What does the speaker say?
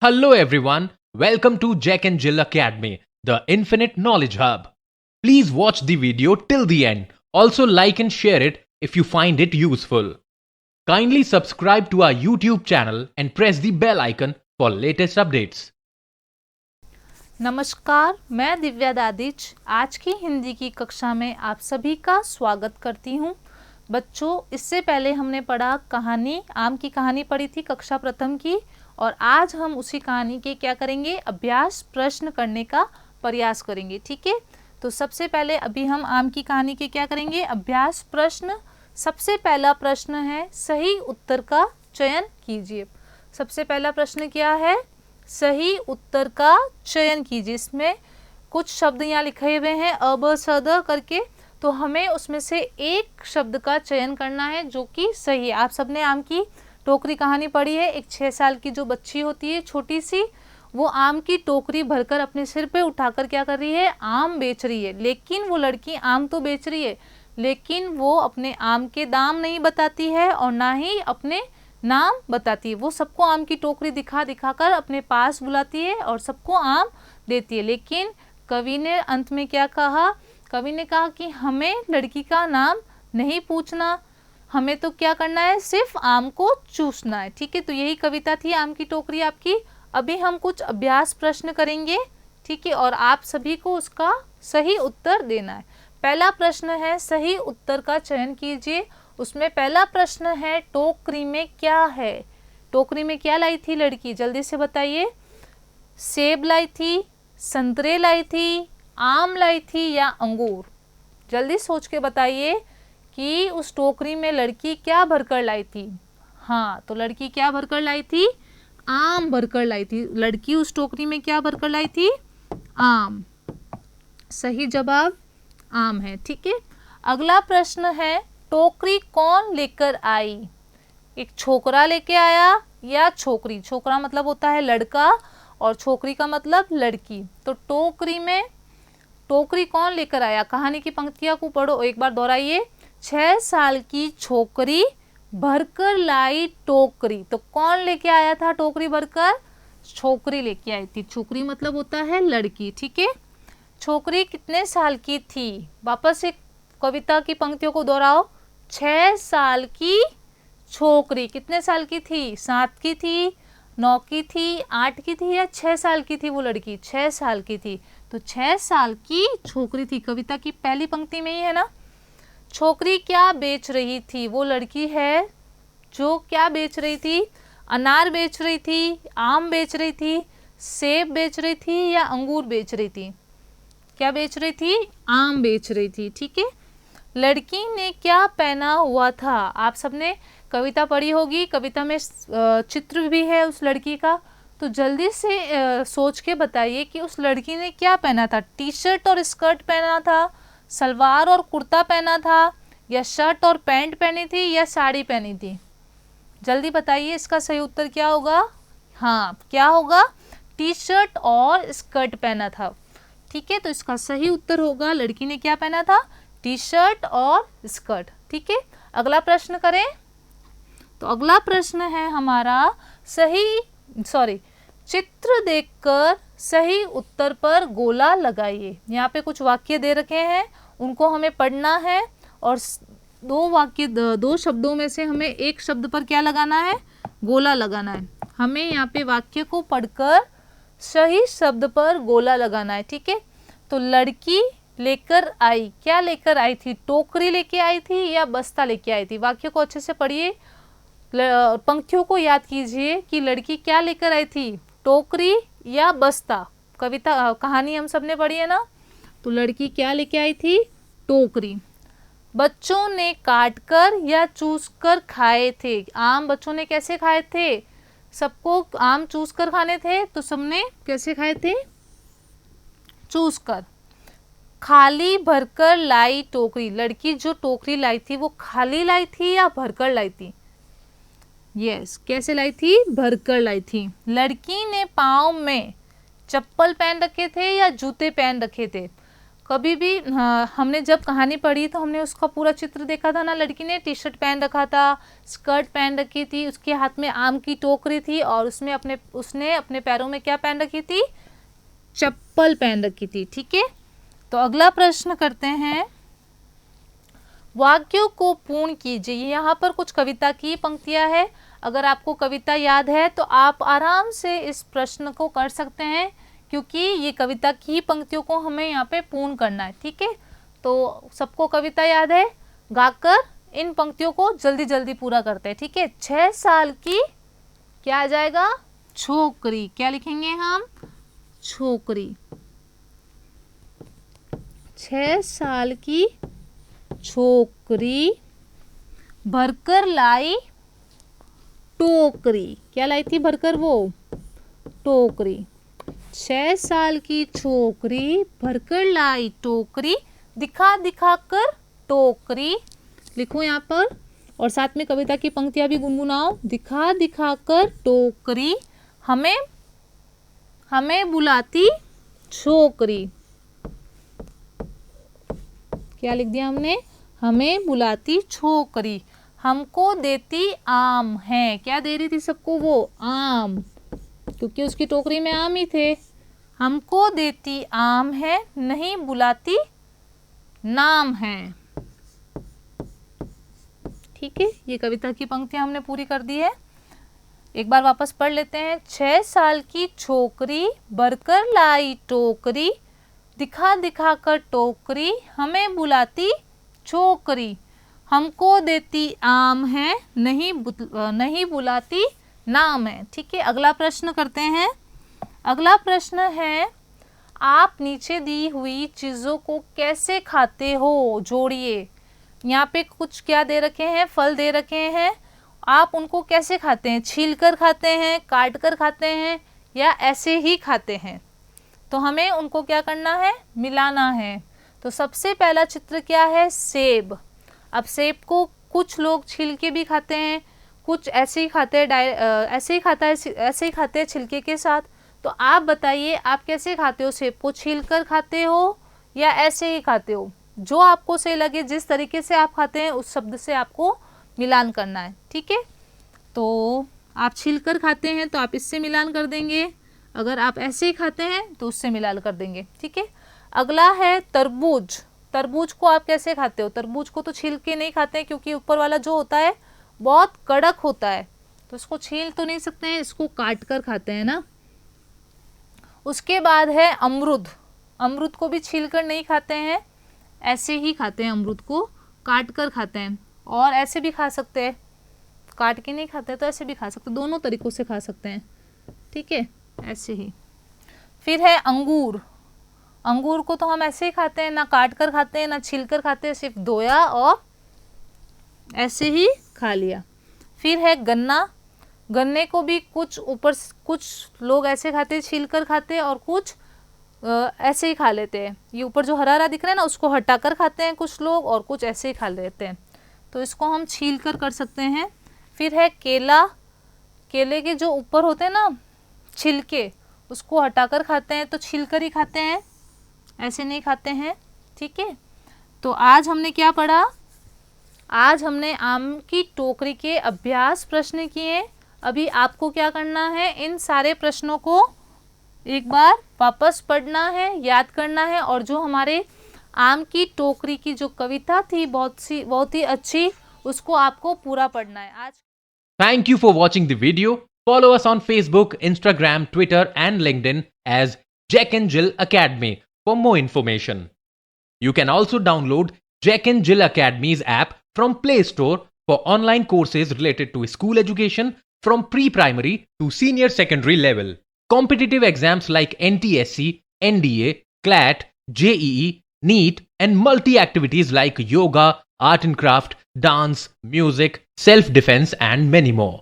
Hello everyone, welcome to Jack and Jill Academy, the Infinite Knowledge Hub. Please watch the video till the end. Also like and share it if you find it useful. Kindly subscribe to our YouTube channel and press the bell icon for latest updates. नमस्कार, मैं दिव्या दादिच आज की हिंदी की कक्षा में आप सभी का स्वागत करती हूँ। बच्चों, इससे पहले हमने पढ़ा कहानी, आम की कहानी पढ़ी थी कक्षा प्रथम की, और आज हम उसी कहानी के क्या करेंगे, अभ्यास प्रश्न करने का प्रयास करेंगे। ठीक है, तो सबसे पहले अभी हम आम की कहानी के क्या करेंगे, अभ्यास प्रश्न। सबसे पहला प्रश्न है, सही उत्तर का चयन कीजिए। सबसे पहला प्रश्न क्या है, सही उत्तर का चयन कीजिए। इसमें कुछ शब्द यहाँ लिखे हुए हैं अ ब स द करके, तो हमें उसमें से एक शब्द का चयन करना है जो कि सही है। आप सबने आम की टोकरी कहानी पढ़ी है। एक 6 साल की जो बच्ची होती है छोटी सी, वो आम की टोकरी भरकर अपने सिर पे उठाकर क्या कर रही है, आम बेच रही है। लेकिन वो लड़की आम तो बेच रही है, लेकिन वो अपने आम के दाम नहीं बताती है और ना ही अपने नाम बताती है। वो सबको आम की टोकरी दिखा कर अपने पास बुलाती है और सबको आम देती है। लेकिन कवि ने अंत में क्या कहा, कवि ने कहा कि हमें लड़की का नाम नहीं पूछना, हमें तो क्या करना है, सिर्फ आम को चूसना है। ठीक है, तो यही कविता थी आम की टोकरी आपकी। अभी हम कुछ अभ्यास प्रश्न करेंगे, ठीक है, और आप सभी को उसका सही उत्तर देना है। पहला प्रश्न है, सही उत्तर का चयन कीजिए। उसमें पहला प्रश्न है, टोकरी में क्या है। टोकरी में क्या लाई थी लड़की, जल्दी से बताइए। सेब लाई थी, संतरे लाई थी, आम लाई थी या अंगूर। जल्दी सोच के बताइए कि उस टोकरी में लड़की क्या भरकर लाई थी। हाँ, तो लड़की क्या भरकर लाई थी, आम भरकर लाई थी। लड़की उस टोकरी में क्या भरकर लाई थी, आम। सही जवाब आम है। ठीक है, अगला प्रश्न है, टोकरी कौन लेकर आई। एक छोकरा लेके आया या छोकरी। छोकरा मतलब होता है लड़का और छोकरी का मतलब लड़की। तो टोकरी में टोकरी कौन लेकर आया, कहानी की पंक्तियां को पढ़ो, एक बार दोहराइए। 6 साल की छोकरी भरकर लाई टोकरी। तो कौन लेके आया था टोकरी भरकर, छोकरी लेके आई थी। छोकरी मतलब होता है लड़की। ठीक है, छोकरी कितने साल की थी, वापस एक कविता की पंक्तियों को दोहराओ। 6 साल की छोकरी कितने साल की थी, 7 की थी, 9 की थी, 8 की थी या 6 साल की थी वो लड़की, 6 साल की थी। तो 6 साल की छोकरी थी, कविता की पहली पंक्ति में ही है ना। छोकरी क्या बेच रही थी, वो लड़की है जो क्या बेच रही थी, अनार बेच रही थी, आम बेच रही थी, सेब बेच रही थी या अंगूर बेच रही थी। क्या बेच रही थी, आम बेच रही थी। ठीक है, लड़की ने क्या पहना हुआ था। आप सबने कविता पढ़ी होगी, कविता में चित्र भी है उस लड़की का। तो जल्दी से सोच के बताइए कि उस लड़की ने क्या पहना था। टी शर्ट और स्कर्ट पहना था, सलवार और कुर्ता पहना था, या शर्ट और पैंट पहनी थी, या साड़ी पहनी थी। जल्दी बताइए, इसका सही उत्तर क्या होगा। हाँ, क्या होगा, टी शर्ट और स्कर्ट पहना था। ठीक है, तो इसका सही उत्तर होगा, लड़की ने क्या पहना था, टी शर्ट और स्कर्ट। ठीक है, अगला प्रश्न करें। तो अगला प्रश्न है हमारा, चित्र देखकर सही उत्तर पर गोला लगाइए। यहाँ पे कुछ वाक्य दे रखे हैं, उनको हमें पढ़ना है और दो शब्दों में से हमें एक शब्द पर क्या लगाना है, गोला लगाना है। हमें यहाँ पे वाक्य को पढ़कर सही शब्द पर गोला लगाना है। ठीक है, तो लड़की लेकर आई, क्या लेकर आई थी, टोकरी लेके आई थी या बस्ता लेके आई थी। वाक्य को अच्छे से पढ़िए, पंक्तियों को याद कीजिए कि लड़की क्या लेकर आई थी, टोकरी या बस्ता। कविता कहानी हम सबने पढ़ी है ना। तो लड़की क्या लेके आई थी, टोकरी। बच्चों ने काट कर या चूस कर खाए थे। आम बच्चों ने कैसे खाए थे, सबको आम चूस कर खाने थे, तो सबने कैसे खाए थे, चूस कर। खाली भरकर लाई टोकरी, लड़की जो टोकरी लाई थी वो खाली लाई थी या भरकर लाई थी। यस, कैसे लाई थी, भरकर लाई थी। लड़की ने पाँव में चप्पल पहन रखे थे या जूते पहन रखे थे। कभी भी हमने जब कहानी पढ़ी तो हमने उसका पूरा चित्र देखा था ना। लड़की ने टी शर्ट पहन रखा था, स्कर्ट पहन रखी थी, उसके हाथ में आम की टोकरी थी और उसने अपने पैरों में क्या पहन रखी थी? चप्पल पहन रखी थी। ठीक है, तो अगला प्रश्न करते हैं। वाक्यों को पूर्ण कीजिए। यहाँ पर कुछ कविता की पंक्तियां है। अगर आपको कविता याद है तो आप आराम से इस प्रश्न को कर सकते हैं, क्योंकि ये कविता की पंक्तियों को हमें यहाँ पे पूर्ण करना है। ठीक है, तो सबको कविता याद है, गाकर इन पंक्तियों को जल्दी जल्दी पूरा करते हैं। ठीक है, 6 साल की क्या आ जाएगा? छोकरी। क्या लिखेंगे हम? छोकरी। 6 साल की छोकरी भरकर लाई टोकरी। क्या लाई थी भरकर? वो टोकरी। 6 साल की छोकरी भरकर लाई टोकरी, दिखा दिखा कर टोकरी। लिखो यहाँ पर और साथ में कविता की पंक्तियां भी गुनगुनाओ। दिखा दिखा कर टोकरी हमें बुलाती छोकरी। क्या लिख दिया हमने? हमें बुलाती छोकरी, हमको देती आम है। क्या दे रही थी सबको? वो आम, क्योंकि उसकी टोकरी में आम ही थे। हमको देती आम है, नहीं बुलाती नाम है। ठीक है, ये कविता की पंक्तियां हमने पूरी कर दी है। एक बार वापस पढ़ लेते हैं। 6 साल की छोकरी भरकर लाई टोकरी, दिखा दिखा कर टोकरी हमें बुलाती छोकरी, हमको देती आम है, नहीं बुलाती नाम है। ठीक है, अगला प्रश्न करते हैं। अगला प्रश्न है, आप नीचे दी हुई चीज़ों को कैसे खाते हो? जोड़िए। यहाँ पे कुछ क्या दे रखे हैं? फल दे रखे हैं। आप उनको कैसे खाते हैं? छील कर खाते हैं, काट कर खाते हैं, या ऐसे ही खाते हैं? तो हमें उनको क्या करना है? मिलाना है। तो सबसे पहला चित्र क्या है? सेब। अब सेब को कुछ लोग छील के भी खाते हैं, कुछ ऐसे ही खाते हैं, ऐसे ही खाते हैं छिलके के साथ। तो आप बताइए, आप कैसे खाते हो? सेब को छील कर खाते हो या ऐसे ही खाते हो? जो आपको सही लगे, जिस तरीके से आप खाते हैं उस शब्द से आपको मिलान करना है। ठीक है, तो आप छील कर खाते हैं तो आप इससे मिलान कर देंगे, अगर आप ऐसे ही खाते हैं तो उससे मिलान कर देंगे। ठीक है, अगला है तरबूज। तरबूज को आप कैसे खाते हो? तरबूज को तो छील के नहीं खाते हैं, क्योंकि ऊपर वाला जो होता है बहुत कड़क होता है, तो इसको छील तो नहीं सकते हैं, इसको काट कर खाते हैं ना। उसके बाद है अमरूद। अमरूद को भी छील कर नहीं खाते हैं, ऐसे ही खाते हैं। अमरूद को काट कर खाते हैं, और ऐसे भी खा सकते हैं। काट के नहीं खाते तो ऐसे भी खा सकते, दोनों तरीक़ों से खा सकते हैं। ठीक है, ऐसे ही। फिर है अंगूर। अंगूर को तो हम ऐसे ही खाते हैं, ना काट कर खाते हैं ना छील कर खाते हैं, सिर्फ धोया और ऐसे ही खा लिया। फिर है गन्ना। गन्ने को भी कुछ लोग ऐसे खाते हैं, छील कर खाते हैं, और कुछ ऐसे ही खा लेते हैं। ये ऊपर जो हरा हरा दिख रहा है ना, उसको हटा कर खाते हैं कुछ लोग, और कुछ ऐसे ही खा लेते हैं। तो इसको हम छील कर सकते हैं। फिर है केला। केले के जो ऊपर होते हैं ना छिलके, उसको हटाकर खाते हैं, तो छील कर ही खाते हैं, ऐसे नहीं खाते हैं। ठीक है, तो आज हमने क्या पढ़ा? आज हमने आम की टोकरी के अभ्यास प्रश्न किए। अभी आपको क्या करना है? इन सारे प्रश्नों को एक बार वापस पढ़ना है, याद करना है, और जो हमारे आम की टोकरी की जो कविता थी बहुत ही अच्छी, उसको आपको पूरा पढ़ना है आज। Thank you for watching the video. Follow us on Facebook, Instagram, Twitter, and LinkedIn as Jack and Jill Academy for more information. You can also download Jack and Jill Academy's app from Play Store for online courses related to school education from pre-primary to senior secondary level. Competitive exams like NTSC, NDA, CLAT, JEE, NEET, and multi-activities like yoga, art and craft, dance, music, self-defense, and many more.